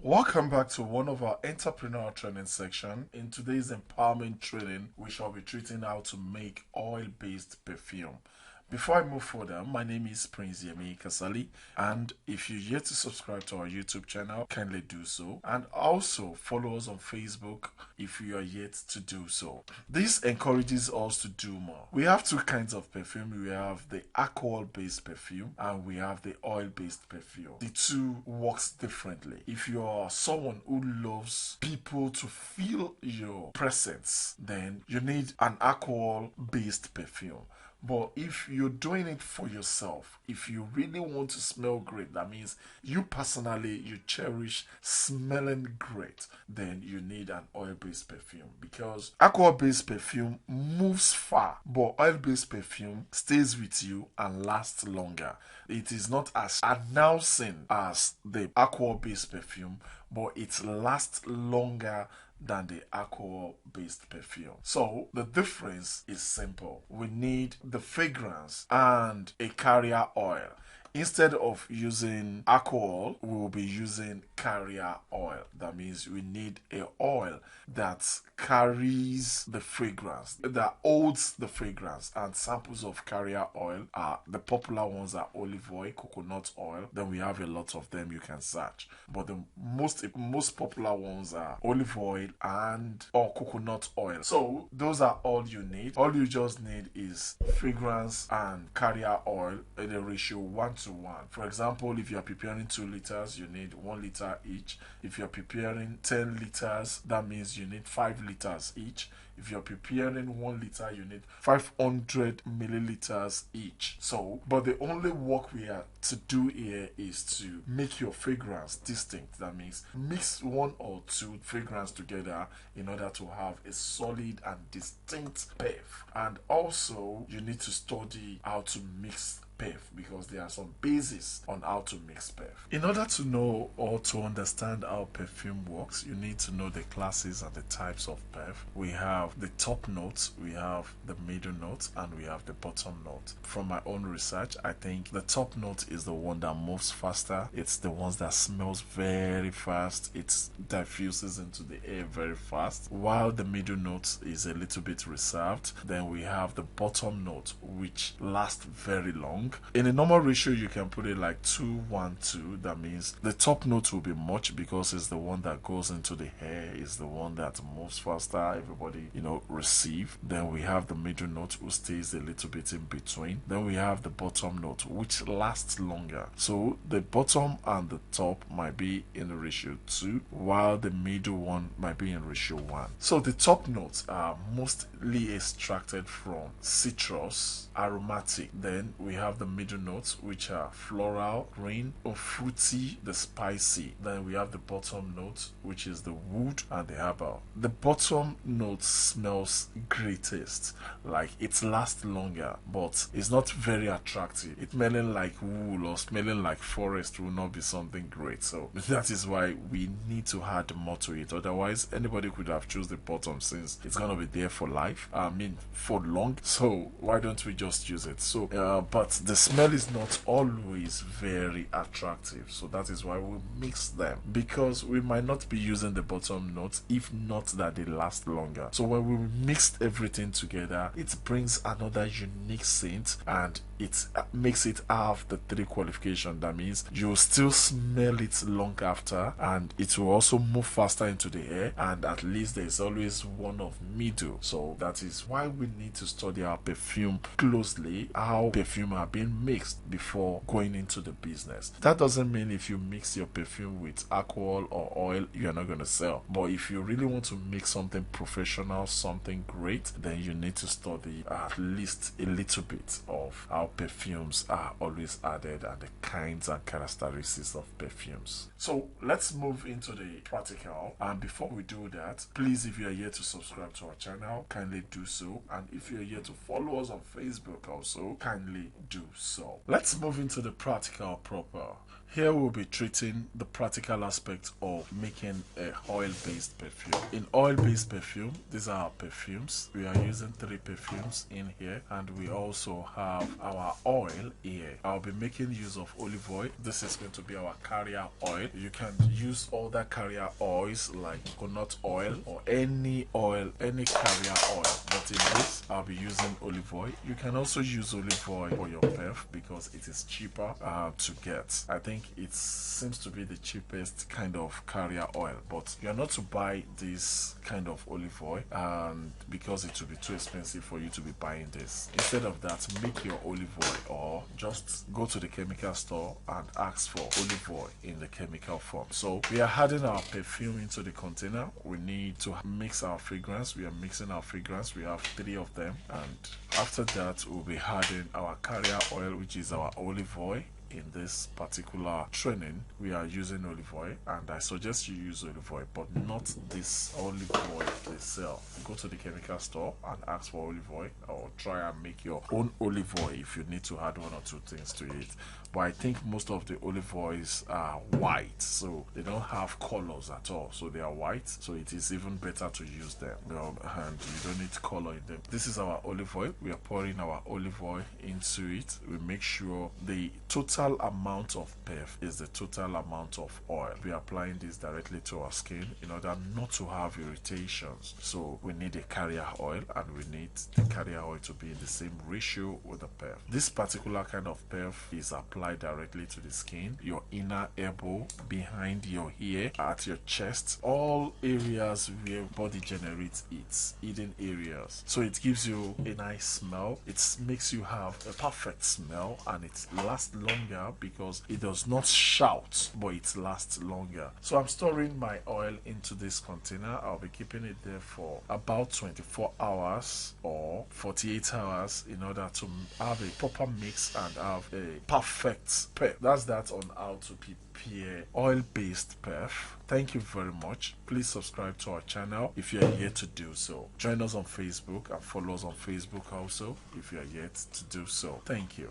Welcome back to one of our entrepreneurial training section. In today's empowerment training, we shall be treating how to make oil-based perfume. Before I move further, my name is Prince Yemi Kasali, and if you're yet to subscribe to our YouTube channel, kindly do so, and also follow us on Facebook if you are yet to do so. This encourages us to do more. We have two kinds of perfume. We have the alcohol-based perfume and we have the oil-based perfume. The two works differently. If you are someone who loves people to feel your presence, then you need an alcohol-based perfume. But if you're doing it for yourself, if you really want to smell great, that means you personally, you cherish smelling great, then you need an oil-based perfume, because alcohol-based perfume moves far, but oil-based perfume stays with you and lasts longer. It is not as announcing as the alcohol-based perfume, but it lasts longer than the alcohol-based perfume. So the difference is simple. We need the fragrance and a carrier oil. Instead of using alcohol, we will be using carrier oil. That means we need a oil that carries the fragrance, that holds the fragrance. And samples of carrier oil are the popular ones are olive oil, coconut oil. Then we have a lot of them you can search. But the most popular ones are olive oil and or coconut oil. So those are all you need. All you just need is fragrance and carrier oil in a ratio 1:1. For example, if you are preparing 2 liters, you need 1 liter each. If you are preparing 10 liters, that means you need 5 liters each. If you're preparing 1 liter, you need 500 milliliters each. So, but the only work we are to do here is to make your fragrance distinct. That means mix 1 or 2 fragrance together in order to have a solid and distinct perf. And also, you need to study how to mix perf, because there are some bases on how to mix perf. In order to know or to understand how perfume works, you need to know the classes and the types of perf. We have the top notes, we have the middle notes, and we have the bottom note. From my own research, I think the top note is the one that moves faster. It's the ones that smells very fast. It diffuses into the air very fast, while the middle note is a little bit reserved. Then we have the bottom note, which lasts very long. In a normal ratio, you can put it like 2:1:2. That means the top note will be much, because it's the one that goes into the hair, is the one that moves faster, everybody receive. Then we have the middle note, who stays a little bit in between. Then we have the bottom note, which lasts longer. So the bottom and the top might be in ratio 2, while the middle one might be in ratio 1. So the top notes are mostly extracted from citrus, aromatic. Then we have the middle notes, which are floral, green, or fruity, the spicy. Then we have the bottom notes, which is the wood and the herbal. The bottom note smells greatest, like it lasts longer, but it's not very attractive. It smelling like wool or smelling like forest will not be something great. So that is why we need to add more to it. Otherwise, anybody could have chosen the bottom, since it's gonna be there for life. I mean, for long. So why don't we just use it? So, but the smell is not always very attractive. So that is why we mix them, because we might not be using the bottom notes if not that they last longer. So when we mix everything together, it brings another unique scent, and it makes it have the 3 qualification. That means you still smell it long after, and it will also move faster into the air, and at least there is always one of middle. So that is why we need to study our perfume closely, how perfume are being mixed before going into the business. That doesn't mean if you mix your perfume with alcohol or oil, you're not going to sell. But if you really want to make something professional, something great, then you need to study at least a little bit of how perfumes are always added and the kinds and characteristics of perfumes. So let's move into the practical. And before we do that, please, if you are here to subscribe to our channel, kindly do so. And if you're here to follow us on Facebook also, kindly do so. Let's move into the practical proper. Here we'll be treating the practical aspect of making a oil-based perfume. In oil-based perfume, these are our perfumes. We are using 3 perfumes in here, and we also have our oil here. I'll be making use of olive oil. This is going to be our carrier oil. You can use other carrier oils like coconut oil or any oil, any carrier oil. But in this, I'll be using olive oil. You can also use olive oil for your perf because it is cheaper to get. I think it seems to be the cheapest kind of carrier oil, but you're not to buy this kind of olive oil, and because it will be too expensive for you to be buying this. Instead of that, make your olive oil, or just go to the chemical store and ask for olive oil in the chemical form. So we are adding our perfume into the container. We need to mix our fragrance. We are mixing our fragrance. We have 3 of them, and after that we'll be adding our carrier oil, which is our olive oil. In this particular training, we are using olive oil, and I suggest you use olive oil, but not this olive oil they sell. Go to the chemical store and ask for olive oil, or try and make your own olive oil if you need to add 1 or 2 things to it. But I think most of the olive oils are white, so they don't have colors at all, so they are white, so it is even better to use them, and you don't need color in them. This is our olive oil. We are pouring our olive oil into it. We make sure the total amount of perf is the total amount of oil. We are applying this directly to our skin in order not to have irritations. So we need a carrier oil, and we need the carrier oil to be in the same ratio with the perf. This particular kind of perf is applied directly to the skin, your inner elbow, behind your ear, at your chest, all areas where body generates its hidden areas. So it gives you a nice smell. It makes you have a perfect smell, and it lasts longer because it does not shout, but it lasts longer. So I'm storing my oil into this container. I'll be keeping it there for about 24 hours or 48 hours in order to have a proper mix and have a perfect perf. That's that on how to prepare oil-based perf. Thank you very much. Please subscribe to our channel if you are yet to do so. Join us on Facebook and follow us on Facebook also if you are yet to do so. Thank you.